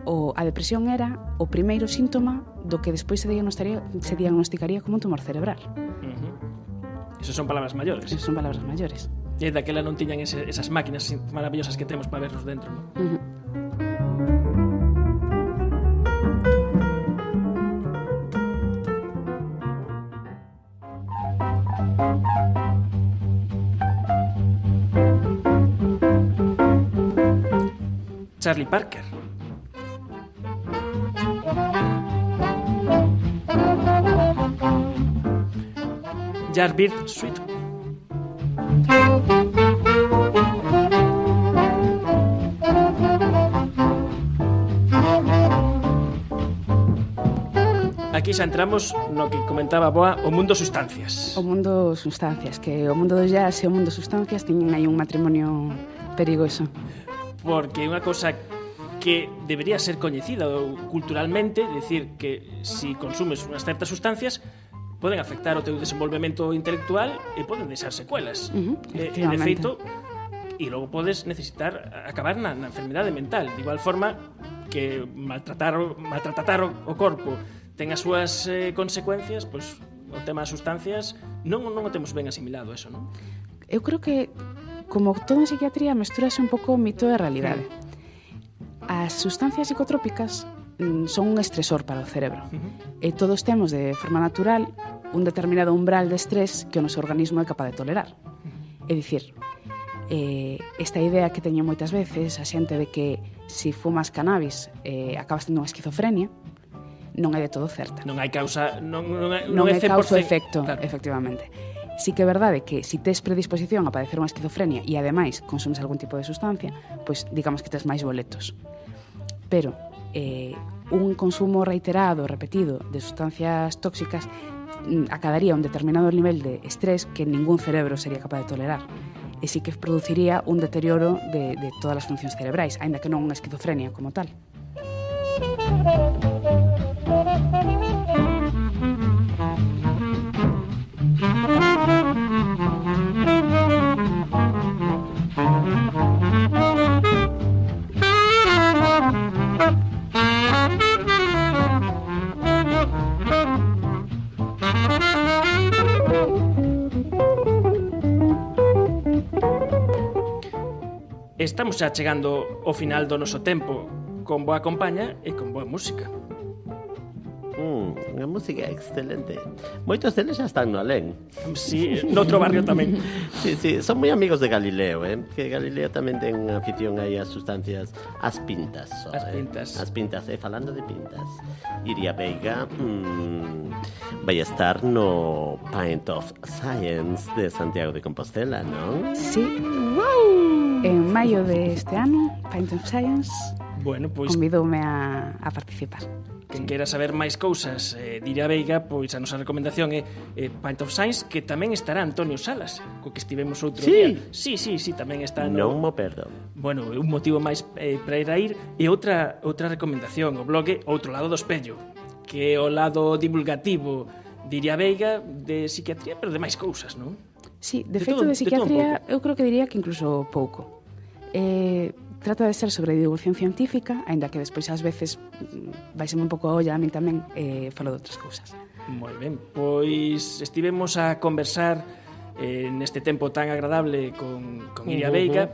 B: a depresión era o primeiro síntoma do que despois se diagnosticaría como un tumor cerebral.
A: Esas son palabras maiores. E daquela non tiñan esas máquinas maravillosas que temos para verlos dentro, non? Charlie Parker. Yardbird Suite. Aquí xa entramos no que comentaba Boa, o mundo sustancias.
B: O mundo sustancias, que o mundo do jazz e o mundo sustancias teñen aí un matrimonio perigoso.
A: Porque unha cosa que debería ser coñecida culturalmente, decir que si consumes unhas certas sustancias poden afectar o teu desenvolvemento intelectual e poden deixar secuelas. E de feito, e logo podes necesitar acabar na enfermedade mental. De igual forma que maltratar o corpo ten as súas consecuencias, pois o tema das sustancias non o temos ben asimilado eso, non?
B: Eu creo que, como todo en psiquiatría, mestúrase un pouco o mito e a realidade. As sustancias psicotrópicas son un estresor para o cerebro. E todos temos de forma natural un determinado umbral de estrés que o noso organismo é capaz de tolerar. É dicir, esta idea que teño moitas veces a xente de que se fumas cannabis acabas tendo unha esquizofrenia non é de todo certa.
A: Non hai causa, non
B: é
A: 100%,
B: causa e efecto,
A: claro.
B: efectivamente. Sí que é verdade que se tes predisposición a padecer unha esquizofrenia e ademais consumes algún tipo de sustancia, pois digamos que tes máis boletos. Pero un consumo reiterado, repetido de sustancias tóxicas acadaría un determinado nivel de estrés que ningún cerebro sería capaz de tolerar. E sí que produciría un deterioro de todas as funcións cerebrais, aínda que non unha esquizofrenia como tal.
A: Estamos xa chegando ao final do noso tempo con boa compaña e con boa música.
E: Unha música excelente. Moitos deles xa están no alén.
A: Sí, noutro barrio tamén.
E: Sí, son moi amigos de Galileo, que Galileo tamén ten unha afición aí ás sustancias, ás pintas. As pintas, falando de pintas. Iria Veiga vai estar no Pint of Science de Santiago de Compostela, non?
B: Sí. En maio deste ano, Pint of Science,
A: bueno, pois
B: convidoume a participar.
A: Quen queira saber máis cousas de Iria Veiga, pois a nosa recomendación é Pint of Science, que tamén estará Antonio Salas, co que estivemos outro día. Sí, tamén está no...
E: Non mo perdo.
A: Bueno, un motivo máis para ir a ir. E outra recomendación, o blog Outro Lado do Espello, que é o lado divulgativo de Iria Veiga de psiquiatría, pero de máis cousas, non?
B: Sí, de feito de psiquiatría eu creo que diría que incluso pouco. Trata de ser sobre divulgación científica, aínda que despois ás veces vaiseme un pouco a olla a min tamén falo de outras cousas.
A: Moi ben, pois estivemos a conversar neste tempo tan agradable con Iria Veiga.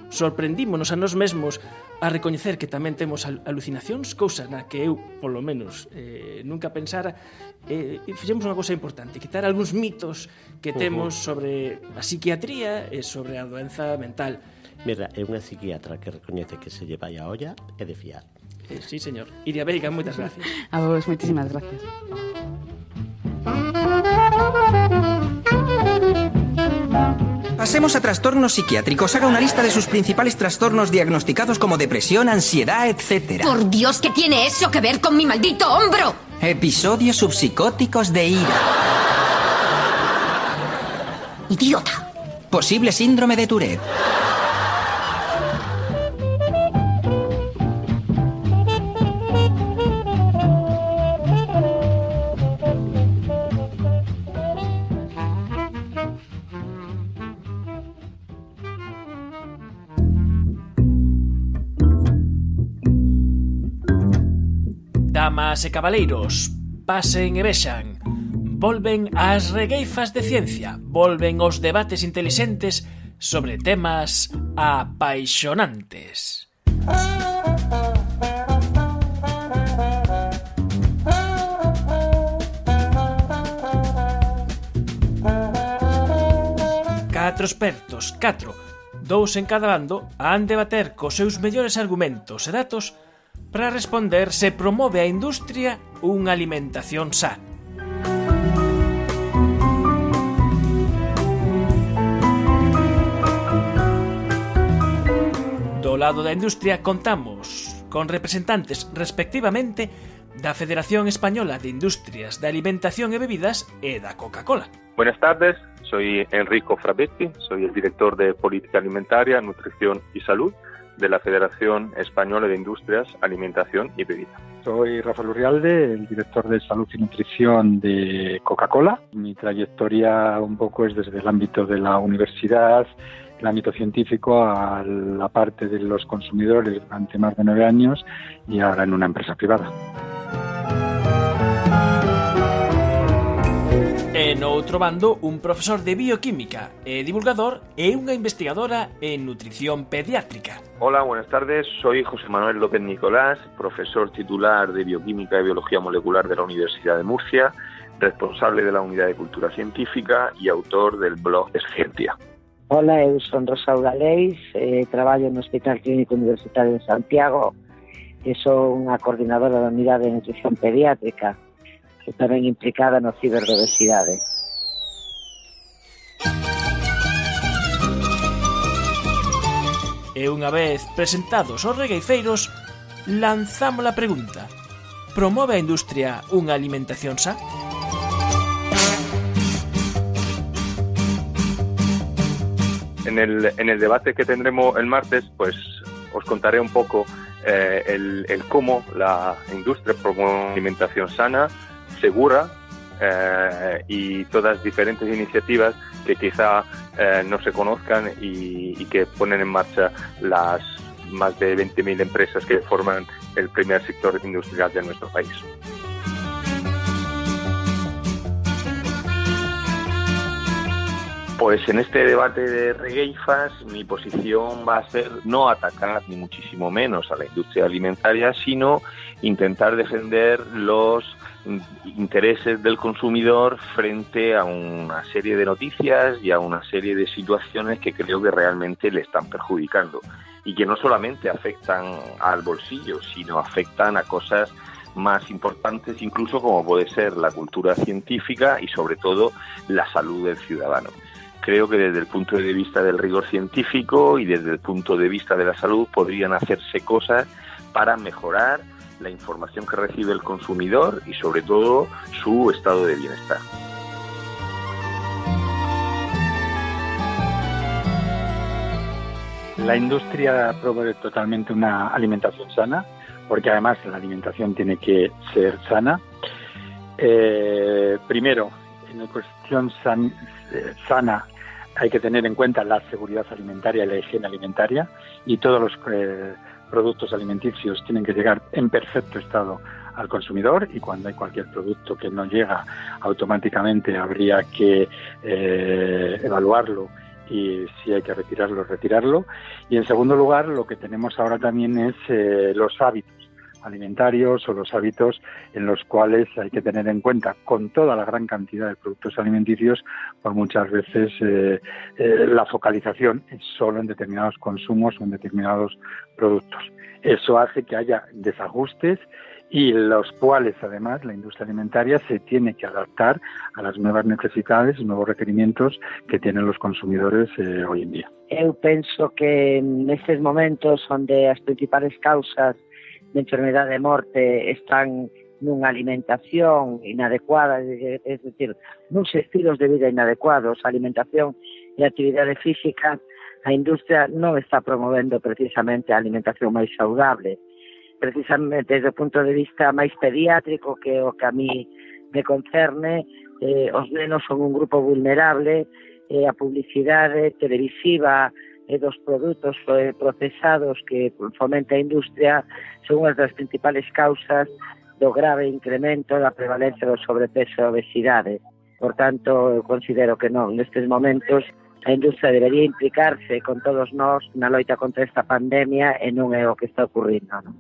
A: Sorprendímonos a nós mesmos a recoñecer que tamén temos alucinacións, cousa na que eu, polo menos, nunca pensara. Fixemos unha cousa importante, quitar algúns mitos que temos sobre a psiquiatría e sobre a doenza mental.
E: Mira, é unha psiquiatra que recoñece que se lle vai a olla e de fiar.
A: Sí, señor. Iria Veiga, moitas gracias.
B: A vos, moitísimas gracias.
H: Pasemos a trastornos psiquiátricos. Haga una lista de sus principales trastornos diagnosticados como depresión, ansiedad, etc.
I: ¡Por Dios! ¿Qué tiene eso que ver con mi maldito hombro?
H: Episodios subpsicóticos de ira.
I: ¡Idiota!
H: Posible síndrome de Tourette.
A: Damas e cabaleiros, pasen e vexan. Volven as regueifas de ciencia, volven os debates intelixentes sobre temas apaixonantes. Catro expertos, dous en cada bando, han debater cos seus mellores argumentos e datos para responder se promove a industria unha alimentación sa. Do lado da industria contamos con representantes respectivamente da Federación Española de Industrias de Alimentación e Bebidas e da Coca-Cola.
J: Buenas tardes, soy Enrico Frabetti, soy el director de Política Alimentaria, Nutrición y Salud de la Federación Española de Industrias, Alimentación y Bebidas.
K: Soy Rafael Urrialde, el director de Salud y Nutrición de Coca-Cola. Mi trayectoria un poco es desde el ámbito de la universidad, el ámbito científico, a la parte de los consumidores durante más de 9 años y ahora en una empresa privada.
A: En outro bando, un profesor de bioquímica e divulgador e unha investigadora en nutrición pediátrica.
J: Hola, buenas tardes. Soy José Manuel López Nicolás, profesor titular de Bioquímica y Biología Molecular de la Universidad de Murcia, responsable de la Unidad de Cultura Científica y autor del blog Escientia.
L: Hola, eu son Rosaura Leis, traballo no Hospital Clínico Universitario de Santiago e son unha coordinadora da Unidade de Nutrición Pediátrica, que tamén implicada no ciber de obesidade.
A: E unha vez presentados os regueifeiros, lanzamos a pregunta: promove a industria unha alimentación sa?
J: En el debate que tendremos el martes, pues os contaré un poco el cómo la industria promueve una alimentación sana, segura y todas diferentes iniciativas que quizá no se conozcan y que ponen en marcha las más de 20.000 empresas que forman el primer sector industrial de nuestro país. Pues en este debate de regueifas mi posición va a ser no atacar ni muchísimo menos a la industria alimentaria, sino intentar defender los intereses del consumidor frente a una serie de noticias y a una serie de situaciones que creo que realmente le están perjudicando y que no solamente afectan al bolsillo, sino afectan a cosas más importantes incluso, como puede ser la cultura científica y sobre todo la salud del ciudadano. Creo que desde el punto de vista del rigor científico y desde el punto de vista de la salud podrían hacerse cosas para mejorar la información que recibe el consumidor y sobre todo su estado de bienestar.
K: La industria promueve totalmente una alimentación sana, porque además la alimentación tiene que ser sana. Primero, en la cuestión sana hay que tener en cuenta la seguridad alimentaria y la higiene alimentaria, y todos los productos alimenticios tienen que llegar en perfecto estado al consumidor, y cuando hay cualquier producto que no llega automáticamente habría que evaluarlo y si hay que retirarlo. Y en segundo lugar, lo que tenemos ahora también es los hábitos alimentarios o los hábitos en los cuales hay que tener en cuenta, con toda la gran cantidad de productos alimenticios, por muchas veces la focalización es solo en determinados consumos o en determinados productos. Eso hace que haya desajustes y los cuales además la industria alimentaria se tiene que adaptar a las nuevas necesidades y nuevos requerimientos que tienen los consumidores hoy en día.
L: Eu penso que nestes momentos onde as principales causas de enfermedade e morte están nunha alimentación inadecuada, es decir, nuns estilos de vida inadecuados, a alimentación e a actividade física, a industria non está promovendo precisamente a alimentación máis saudable. Precisamente desde o punto de vista máis pediátrico, que é o que a mí me concerne, os nenos son un grupo vulnerable, a publicidade televisiva dos produtos procesados que fomenta a industria son unha das principales causas do grave incremento da prevalencia do sobrepeso e obesidade. Por tanto, eu considero que non, nestes momentos a industria debería implicarse con todos nós na loita contra esta pandemia e non é o que está ocurrindo, non?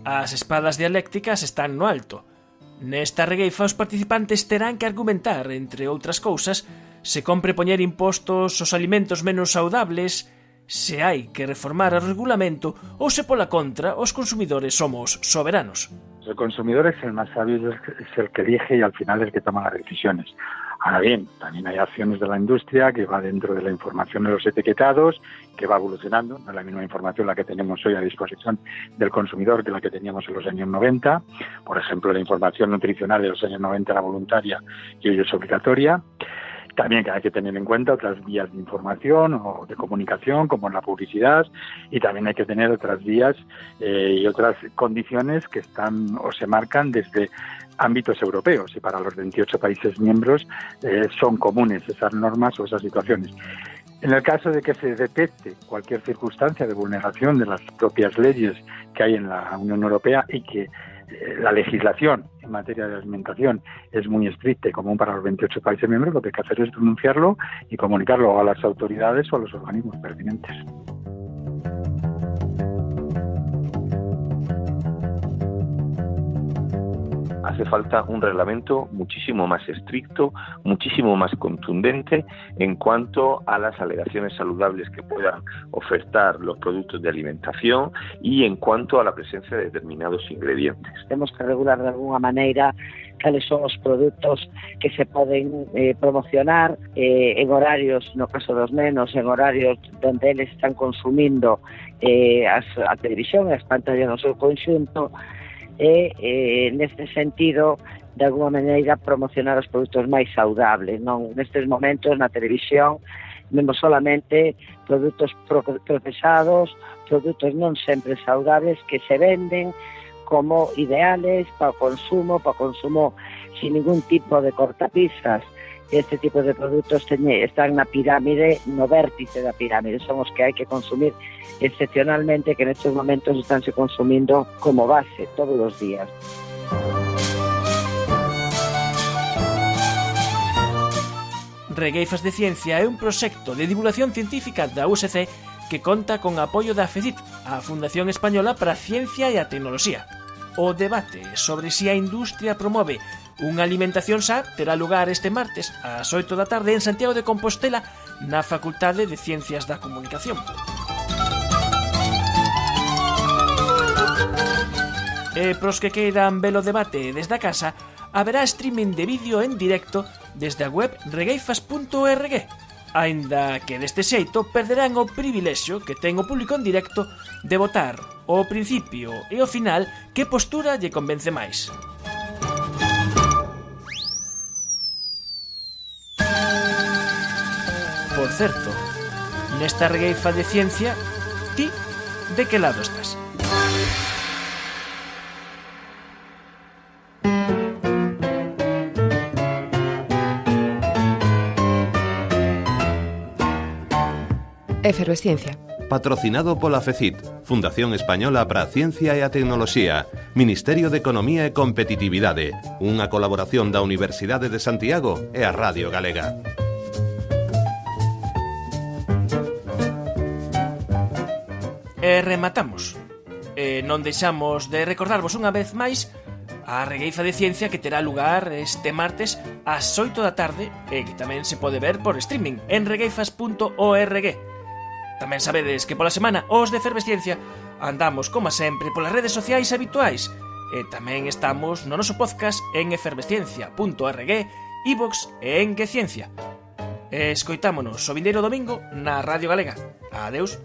A: As espadas dialécticas están no alto. Nesta regueifa os participantes terán que argumentar, entre outras cousas, se compre poñer impostos aos alimentos menos saudables, se hai que reformar o regulamento ou se pola contra os consumidores somos soberanos.
K: El consumidor es el más sabio, es el que elige y al final es el que toma las decisiones. Ahora bien, también hay acciones de la industria que va dentro de la información de los etiquetados, que va evolucionando. No es la misma información la que tenemos hoy a disposición del consumidor que la que teníamos en los años 90. Por ejemplo, la información nutricional de los años 90 era voluntaria y hoy es obligatoria. También hay que tener en cuenta otras vías de información o de comunicación, como la publicidad, y también hay que tener otras vías y otras condiciones que están o se marcan desde ámbitos europeos, y para los 28 países miembros son comunes esas normas o esas situaciones. En el caso de que se detecte cualquier circunstancia de vulneración de las propias leyes que hay en la Unión Europea y que la legislación en materia de alimentación es muy estricta y común para los 28 países miembros, lo que hay que hacer es denunciarlo y comunicarlo a las autoridades o a los organismos pertinentes.
J: Hace falta un reglamento muchísimo más estricto, muchísimo más contundente en cuanto a las alegaciones saludables que puedan ofertar los productos de alimentación y en cuanto a la presencia de determinados ingredientes.
L: Temos que regular de alguna maneira cales son os produtos que se poden promocionar en horarios, no caso dos nenos, en horarios donde eles están consumindo a televisión e as pantallas no seu conxunto, neste sentido, de alguma maneira, promocionar os produtos máis saudables. Non, nestes momentos, na televisión, vemos solamente produtos procesados, produtos non sempre saudables, que se venden como ideales para o consumo sin ningún tipo de cortapisas. Este tipo de produtos están na pirámide, no vértice da pirámide, son os que hai que consumir excepcionalmente, que nestes momentos estánse consumindo como base todos os días.
A: Regueifas de Ciencia é un proxecto de divulgación científica da USC que conta con apoio da FECIT, a Fundación Española para a Ciencia e a Tecnoloxía. O debate sobre se a industria promove unha alimentación xa terá lugar este martes ás 8 da tarde en Santiago de Compostela na Facultade de Ciencias da Comunicación. E pros que queiran ver o debate desde a casa, haberá streaming de vídeo en directo desde a web regueifas.org, aínda que deste xeito perderán o privilexio que ten o público en directo de votar ao principio e ao final que postura lle convence máis. Por certo, nesta regueifa de ciencia, ti de que lado estás?
M: Efervesciencia.
C: Patrocinado pola FECIT, Fundación Española para a Ciencia e a Tecnoloxía, Ministerio de Economía e Competitividade, unha colaboración da Universidade de Santiago e a Radio Galega.
A: E rematamos. Non deixamos de recordarvos unha vez máis a regueifa de ciencia que terá lugar este martes ás 8 da tarde e que tamén se pode ver por streaming en regueifas.org. Tamén sabedes que pola semana os de Efervesciencia andamos, como sempre, polas redes sociais habituais e tamén estamos no noso podcast en efervesciencia.org, iVoox e en Que Ciencia. Escoitámonos o vindeiro domingo na Radio Galega. Adeus.